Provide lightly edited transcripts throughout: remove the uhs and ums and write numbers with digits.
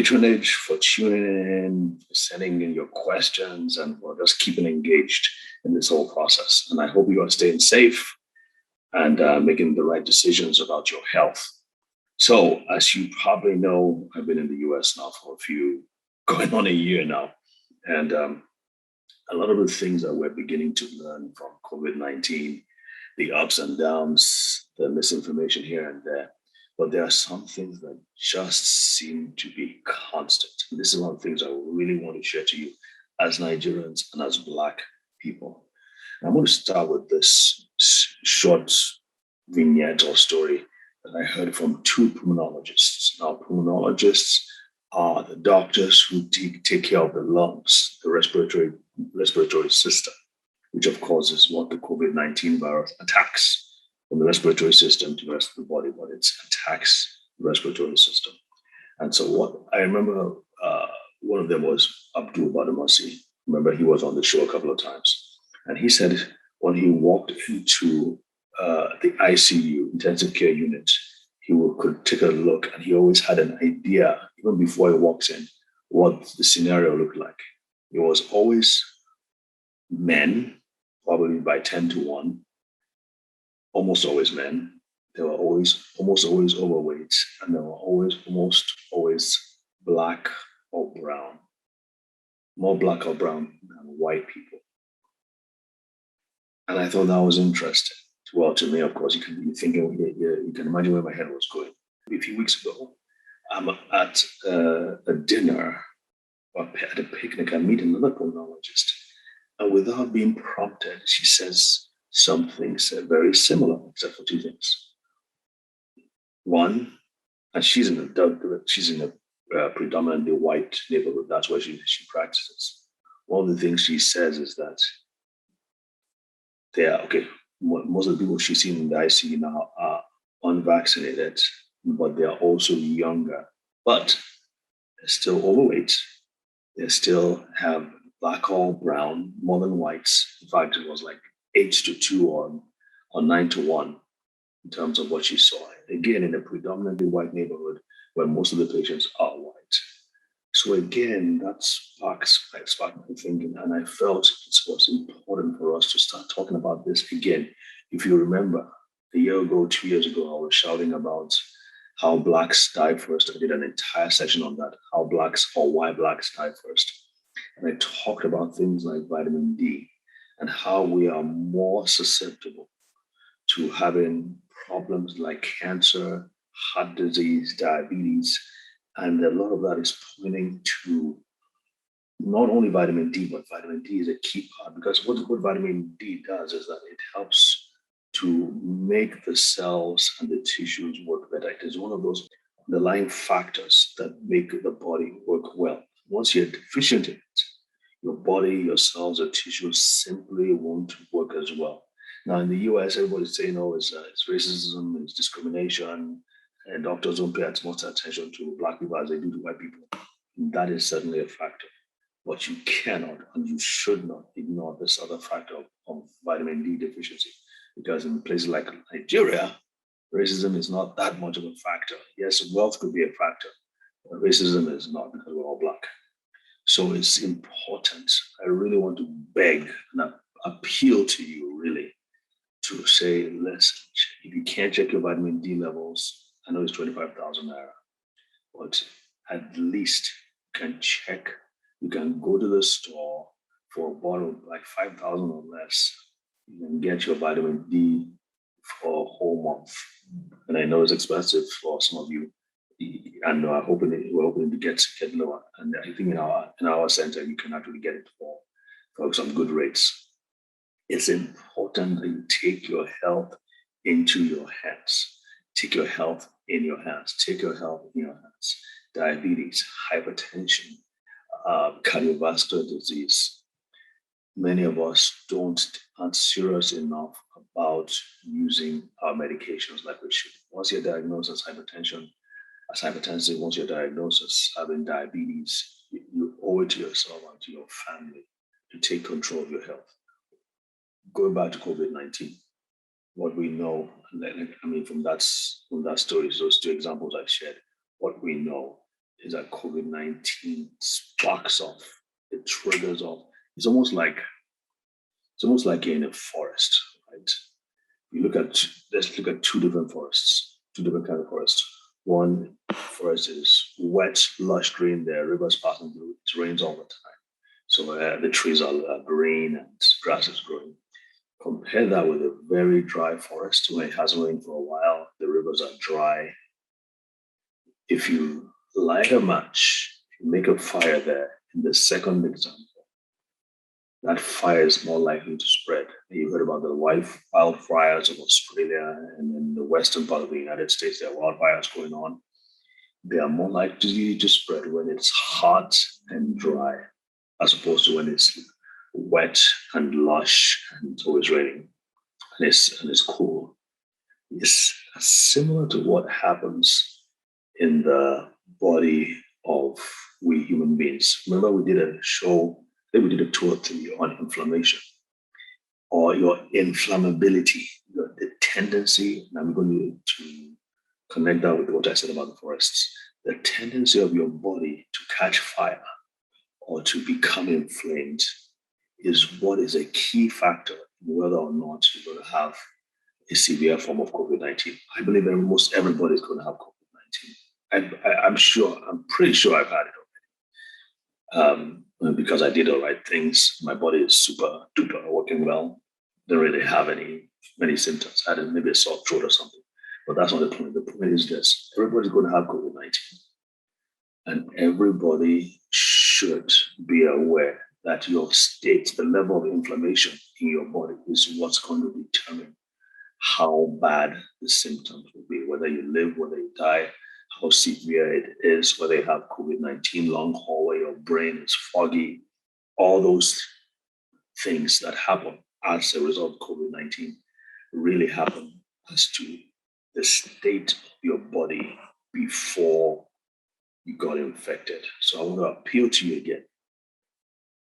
patronage, for tuning in, for sending in your questions, and for just keeping engaged in this whole process. And I hope you are staying safe and making the right decisions about your health. So, as you probably know, I've been in the US now for going on a year now. And a lot of the things that we're beginning to learn from COVID-19, the ups and downs, the misinformation here and there. But there are some things that just seem to be constant. And this is one of the things I really want to share to you as Nigerians and as Black people. And I'm going to start with this short vignette or story that I heard from two pulmonologists. Now, pulmonologists are the doctors who take care of the lungs, the respiratory system, which of course is what the COVID-19 virus attacks, from the respiratory system to the rest of the body, but it attacks the respiratory system. And so what I remember, one of them was Abdul Badamasi. Remember, he was on the show a couple of times. And he said when he walked into the ICU, intensive care unit, he could take a look, and he always had an idea, even before he walks in, what the scenario looked like. It was always men, probably by 10 to 1, almost always men. They were almost always overweight, and they were almost always Black or brown, more Black or brown than white people. And I thought that was interesting. Well, to me, of course, you can be thinking, you can imagine where my head was going. A few weeks ago, I'm at a dinner or at a picnic. I meet another pulmonologist, and without being prompted, she says something very similar, except for two things. One, and she's in a predominantly white neighborhood. That's where she practices. One of the things she says is that most of the people she's seen in the ICU now are unvaccinated, but they are also younger. But they're still overweight. They still have Black or brown, more than whites. In fact, it was like 8-2 or 9-1 in terms of what she saw. Again, in a predominantly white neighborhood where most of the patients are white. So again, that sparked my thinking, and I felt it was important for us to start talking about this again. If you remember, a year ago, 2 years ago, I was shouting about how Blacks die first. I did an entire session on that, how Blacks or why Blacks die first. And I talked about things like vitamin D and how we are more susceptible to having problems like cancer, heart disease, diabetes. And a lot of that is pointing to not only vitamin D, but vitamin D is a key part, because what vitamin D does is that it helps to make the cells and the tissues work better. It is one of those underlying factors that make the body work well. Once you're deficient in it, your body, your cells, your tissues simply won't work as well. Now, in the US, everybody's saying, it's racism, it's discrimination, and doctors don't pay as much attention to Black people as they do to white people. And that is certainly a factor. But you cannot and you should not ignore this other factor of vitamin D deficiency. Because in places like Nigeria, racism is not that much of a factor. Yes, wealth could be a factor, but racism is not, because we're all Black. So it's important. I really want to beg and appeal to you, really, to say, listen, if you can't check your vitamin D levels, I know it's 25,000 naira, but at least you can check. You can go to the store for a bottle like 5,000 or less. You can get your vitamin D for a whole month. And I know it's expensive for some of you. And we're hoping to get lower. And I think in our center, you can actually get it for some good rates. It's important that you take your health into your hands. Take your health in your hands. Take your health in your hands. Diabetes, hypertension, cardiovascular disease. Many of us aren't serious enough about using our medications like we should. Once you're diagnosed as hypertensive, once you're diagnosed as having diabetes, you owe it to yourself and to your family to take control of your health. Going back to COVID-19, what we know, from that story, those two examples I shared, what we know is that COVID-19 sparks off, it triggers off. It's almost like you're in a forest, right? Let's look at two different forests, two different kind of forests. One forest is wet, lush green. There are rivers passing through. It rains all the time, so the trees are green and grass is growing. Compare that with a very dry forest where it hasn't rained for a while. The rivers are dry. If you light a match, you make a fire there. In the second example, that fire is more likely to spread. You heard about the wildfires of Australia and in the western part of the United States, there are wildfires going on. They are more likely to spread when it's hot and dry, as opposed to when it's wet and lush and it's always raining and it's cool. It's similar to what happens in the body of we human beings. Remember, we did a show, I think we did a 2 or 3 on inflammation or your inflammability, the tendency, and I'm going to connect that with what I said about the forests, the tendency of your body to catch fire or to become inflamed is what is a key factor in whether or not you're going to have a severe form of COVID-19. I believe that most everybody is going to have COVID-19. I'm pretty sure I've had it already. Because I did all right things. My body is super duper working well. Don't really have many symptoms. I had maybe a sore throat or something. But that's not the point. The point is this: everybody's going to have COVID-19. And everybody should be aware that your state, the level of inflammation in your body is what's going to determine how bad the symptoms will be, whether you live, whether you die, how severe it is, whether you have COVID-19, long haul, where your brain is foggy, all those things that happen as a result of COVID-19 really happen as to the state of your body before you got infected. So I want to appeal to you again.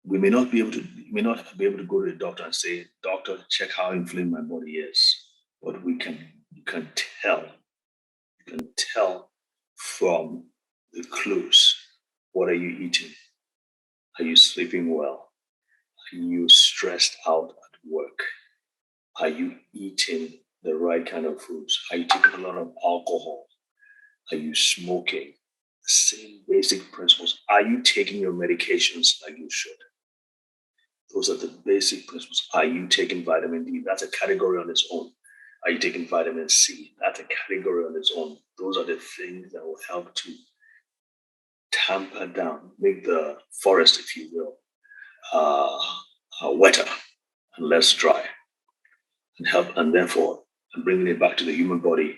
We may not be able to go to the doctor and say, "Doctor, check how inflamed my body is," but you can tell from the clues. What are you eating? Are you sleeping well? Are you stressed out at work? Are you eating the right kind of foods? Are you taking a lot of alcohol? Are you smoking? The same basic principles. Are you taking your medications like you should? Those are the basic principles. Are you taking vitamin D? That's a category on its own. Are you taking vitamin C? That's a category on its own. Those are the things that will help to tamper down, make the forest, if you will, wetter and less dry, and help, and therefore, bringing it back to the human body,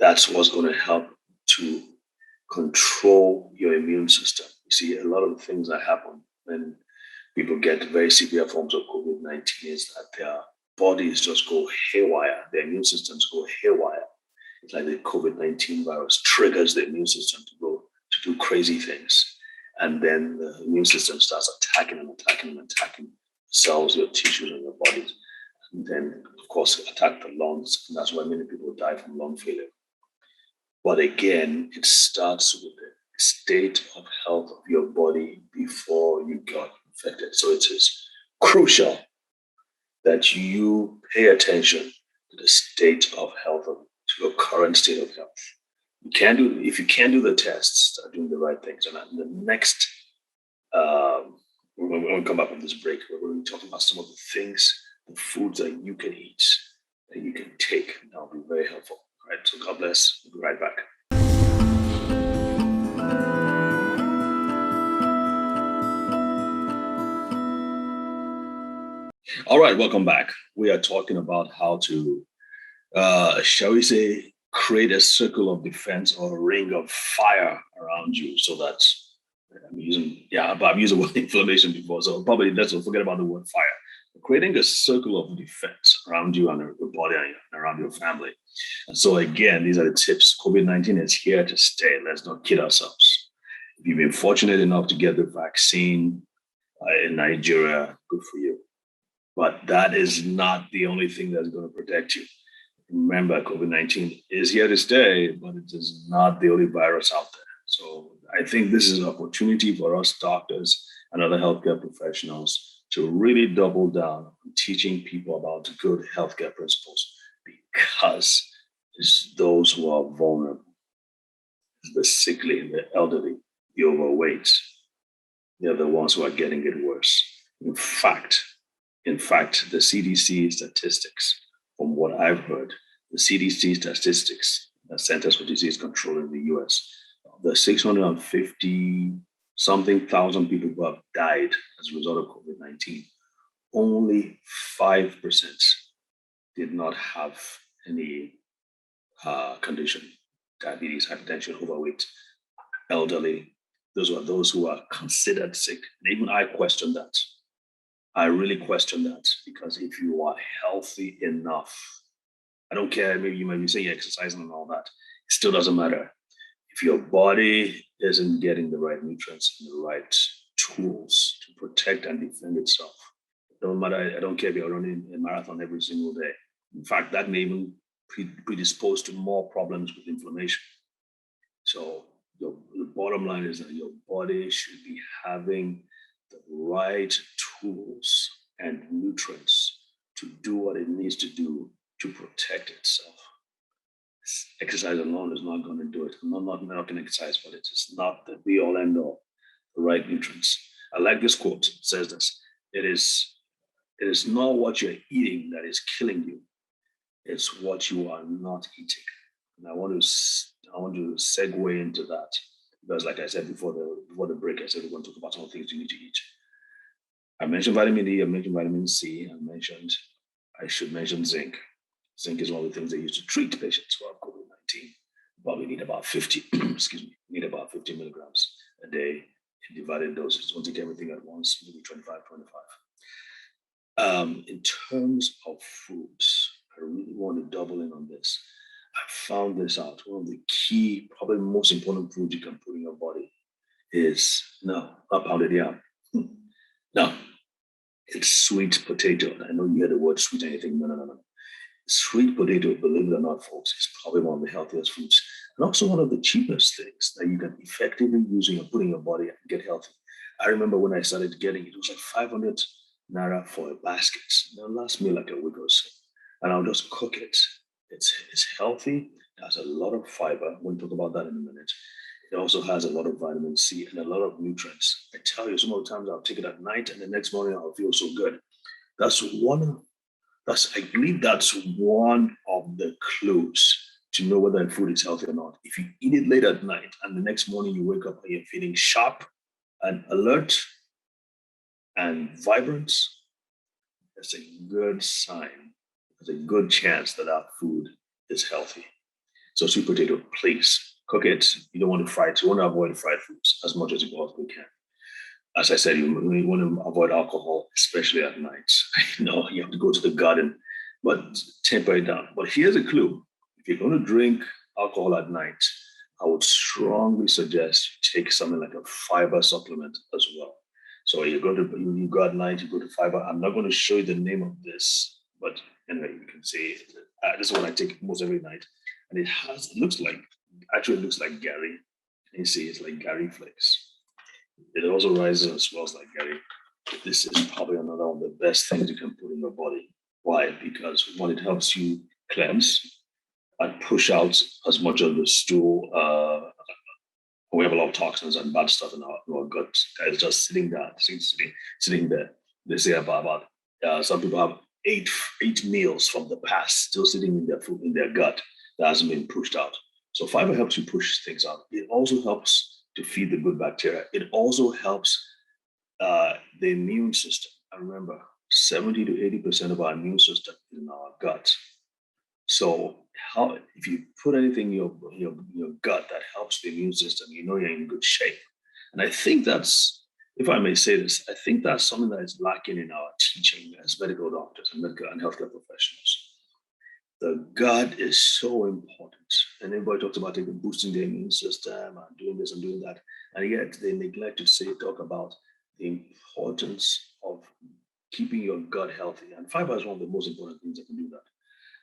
that's what's going to help to control your immune system. You see, a lot of the things that happen when people get very severe forms of COVID-19 is that their bodies just go haywire, their immune systems go haywire. It's like the COVID-19 virus triggers the immune system to do crazy things. And then the immune system starts attacking cells, your tissues, and your bodies. And then, of course, attack the lungs. And that's why many people die from lung failure. But again, it starts with the state of health of your body before you got infected. So it is crucial that you pay attention to the state of health, to your current state of health. If you can't do the tests, start doing the right things. And the next, when we come back from this break, we're going to be talking about some of the things, the foods that you can eat, that you can take. And that'll be very helpful. All right, so God bless. We'll be right back. All right, welcome back. We are talking about how to, shall we say, create a circle of defense or a ring of fire around you, so that I've used the word inflammation before, so probably let's forget about the word fire. Creating a circle of defense around you and your body and around your family. And so again, these are the tips. COVID-19 is here to stay. Let's not kid ourselves. If you've been fortunate enough to get the vaccine in Nigeria, good for you. But that is not the only thing that's going to protect you. Remember, COVID-19 is here to stay, but it is not the only virus out there. So I think this is an opportunity for us doctors and other healthcare professionals to really double down on teaching people about good healthcare principles because it's those who are vulnerable, the sickly, the elderly, the overweight, they're the ones who are getting it worse. In fact, the CDC statistics, from what I've heard, the CDC statistics, the Centers for Disease Control in the US, the 650 something thousand people who have died as a result of COVID 19, only 5% did not have any condition: diabetes, hypertension, overweight, elderly. Those are those who are considered sick. And even I question that. I really question that because if you are healthy enough, I don't care, maybe you might be saying you're exercising and all that, it still doesn't matter. If your body isn't getting the right nutrients and the right tools to protect and defend itself, it don't matter. I don't care if you're running a marathon every single day. In fact, that may even predispose to more problems with inflammation. So the bottom line is that your body should be having the right tools and nutrients to do what it needs to do to protect itself. Exercise alone is not going to do it. I'm not going to exercise, but it is not the be all end all. The right nutrients. I like this quote. It says this: it is not what you're eating that is killing you. It's what you are not eating. And I want to segue into that because, like I said before the break, I said we're going to talk about some of the things you need to eat. I mentioned vitamin D. I mentioned vitamin C. I should mention zinc. Zinc is one of the things they use to treat patients who have COVID 19. Probably need about 50. Excuse me. Need about 50 milligrams a day in divided doses. Don't take everything at once. Maybe 25, 25. In terms of foods, I really want to double in on this. I found this out. One of the key, probably most important foods you can put in your body is no, not pounded yam. No, it's sweet potato. I know you hear the word sweet and you think, no. Sweet potato, believe it or not, folks, is probably one of the healthiest foods and also one of the cheapest things that you can effectively use in put in your body and get healthy. I remember when I started getting it was like 500 naira for a basket. It'll last me like a week or so. And I'll just cook it. It's healthy. It has a lot of fiber. We'll talk about that in a minute. It also has a lot of vitamin C and a lot of nutrients. I tell you, some of the times I'll take it at night and the next morning I'll feel so good. That's one I believe that's one of the clues to know whether a food is healthy or not. If you eat it late at night and the next morning you wake up and you're feeling sharp and alert and vibrant, that's a good sign. There's a good chance that our food is healthy. So sweet potato, please cook it. You don't want to fry it. You want to avoid fried foods as much as you possibly can. As I said, you want to avoid alcohol, especially at night. I know you have to go to the garden, but temper it down. But here's a clue. If you're going to drink alcohol at night, I would strongly suggest you take something like a fiber supplement as well. So you go at night, you go to fiber. I'm not going to show you the name of this, but anyway, you can see this is what I take most every night. And it looks like Gary. You see, it's like Gary flakes. It also rises and smells like Gary. This is probably another one of the best things you can put in your body. Why? Because one, it helps you cleanse and push out as much of the stool. We have a lot of toxins and bad stuff in our gut that is just sitting there. They say about some people have eight meals from the past still sitting in their food in their gut that hasn't been pushed out. So fiber helps you push things out. It also helps to feed the good bacteria. It also helps the immune system. And remember, 70 to 80% of our immune system is in our gut. So if you put anything in your gut that helps the immune system, you know you're in good shape. And I think that's, if I may say this, I think that's something that is lacking in our teaching as medical doctors and medical and healthcare professionals. The gut is so important. And everybody talks about boosting the immune system and doing this and doing that. And yet they neglect to talk about the importance of keeping your gut healthy. And fiber is one of the most important things that can do that.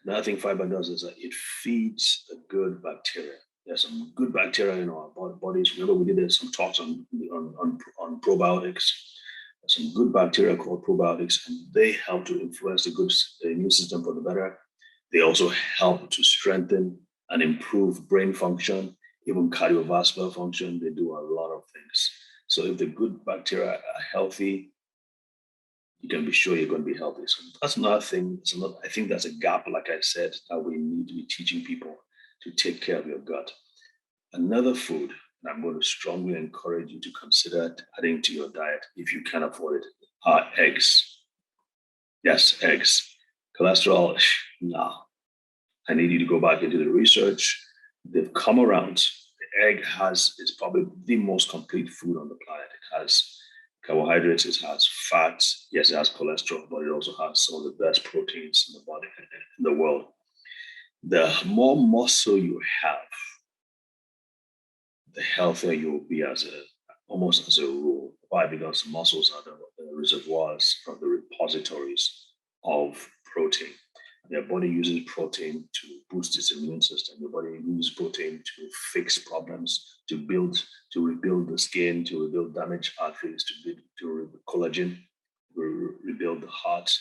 Another thing fiber does is that it feeds the good bacteria. There's some good bacteria in our bodies. Remember, we did some talks on probiotics. There's some good bacteria called probiotics, and they help to influence the immune system for the better. They also help to strengthen and improve brain function, even cardiovascular function. They do a lot of things. So if the good bacteria are healthy, you can be sure you're going to be healthy. So that's another thing. I think that's a gap, like I said, that we need to be teaching people to take care of your gut. Another food, and I'm going to strongly encourage you to consider adding to your diet if you can afford it, are eggs. Yes, eggs. Cholesterol, no. I need you to go back into the research. They've come around. The egg is probably the most complete food on the planet. It has carbohydrates, it has fats, yes, it has cholesterol, but it also has some of the best proteins in the body, in the world. The more muscle you have, the healthier you will be almost as a rule. Why? Because muscles are the reservoirs or the repositories of protein. Your body uses protein to boost its immune system. Your body uses protein to fix problems, to rebuild the skin, to rebuild damaged arteries, to rebuild collagen, rebuild the heart.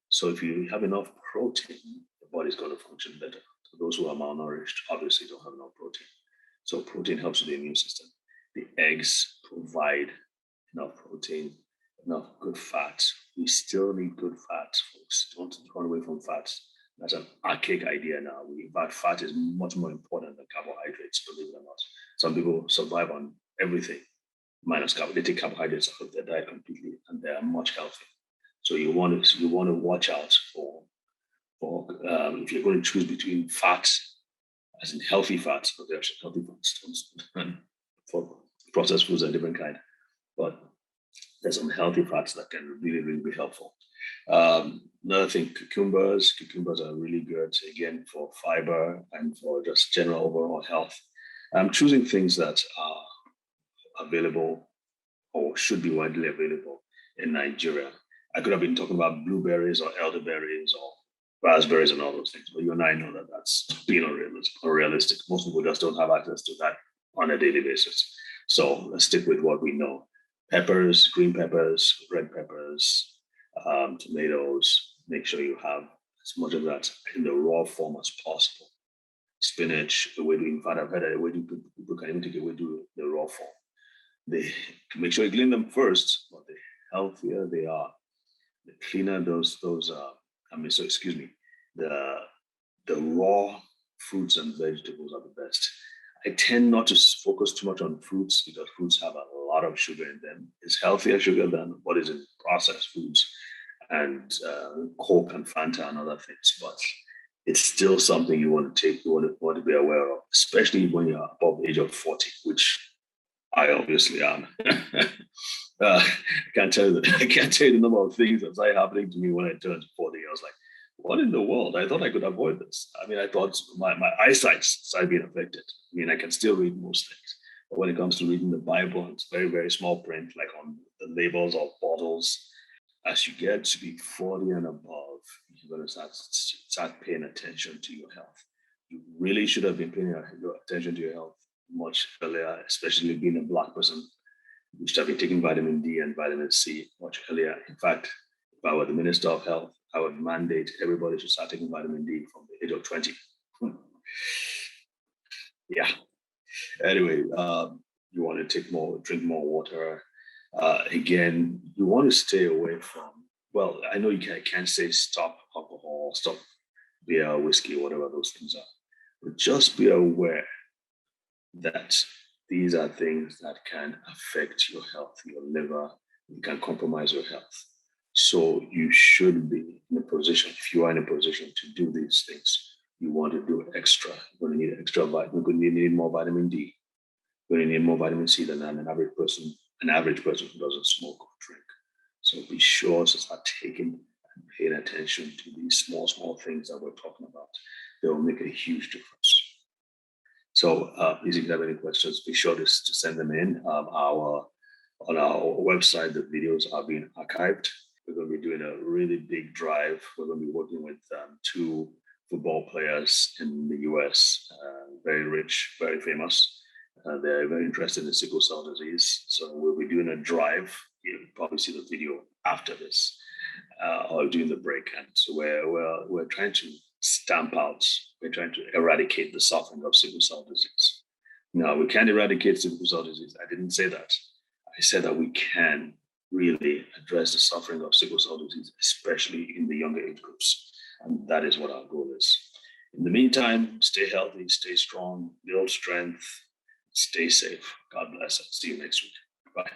So if you have enough protein, the body's going to function better. So those who are malnourished obviously don't have enough protein. So protein helps with the immune system. The eggs provide enough protein, enough good fats. We still need good fats, folks. Don't run away from fats. That's an archaic idea now. In fact, fat is much more important than carbohydrates, believe it or not. Some people survive on everything minus carbohydrates. They take carbohydrates out of their diet completely, and they are much healthier. So you want to watch out for if you're going to choose between fats, as in healthy fats, but there's healthy fats for processed foods are a different kind. But there's some healthy fats that can really, really be helpful. Another thing, cucumbers. Cucumbers are really good, again, for fiber and for just general overall health. I'm choosing things that are available or should be widely available in Nigeria. I could have been talking about blueberries or elderberries or raspberries and all those things, but you and I know that that's being unrealistic. Most people just don't have access to that on a daily basis. So let's stick with what we know. Peppers, green peppers, red peppers, tomatoes. Make sure you have as much of that in the raw form as possible. Spinach, ewedu. In fact, I've heard that ewedu people can even take ewedu the raw form. They make sure you clean them first, but the healthier they are, the cleaner excuse me, the raw fruits and vegetables are the best. I tend not to focus too much on fruits because fruits have a lot of sugar in them. It's healthier sugar than what is in processed foods and Coke and Fanta and other things. But it's still something you want to take, you want to be aware of, especially when you're above the age of 40, which I obviously am. I can't tell you the number of things that started happening to me when I turned 40. I was like, what in the world? I thought I could avoid this. I mean, I thought my eyesight started being affected. I mean, I can still read most things. But when it comes to reading the Bible, it's very, very small print, like on the labels of bottles. As you get to be 40 and above, you're going to start paying attention to your health. You really should have been paying your attention to your health much earlier, especially being a Black person. You should have been taking vitamin D and vitamin C much earlier. In fact, if I were the Minister of Health, I would mandate everybody should start taking vitamin D from the age of 20. Yeah. Anyway, you want to drink more water. Again, you want to stay away from, well, I know you can't say stop alcohol, stop beer, whiskey, whatever those things are, but just be aware that these are things that can affect your health, your liver, it can compromise your health. So you should be in a position, if you are in a position to do these things, you want to do extra. You're going to need extra vitamin. You're going to need more vitamin D. You're going to need more vitamin C than an average person who doesn't smoke or drink. So be sure to start taking and paying attention to these small things that we're talking about. They will make a huge difference. So please, if you have any questions, be sure to send them in. On our website, the videos are being archived. We're going to be doing a really big drive. We're going to be working with two football players in the US, very rich, very famous. They're very interested in sickle cell disease. So we'll be doing a drive. You'll probably see the video after this, or during the break. And so we're trying to we're trying to eradicate the suffering of sickle cell disease. Now, we can't eradicate sickle cell disease. I didn't say that. I said that we can really address the suffering of sickle cell disease, especially in the younger age groups. And that is what our goal is. In the meantime, stay healthy, stay strong, build strength, stay safe. God bless us. See you next week. Bye.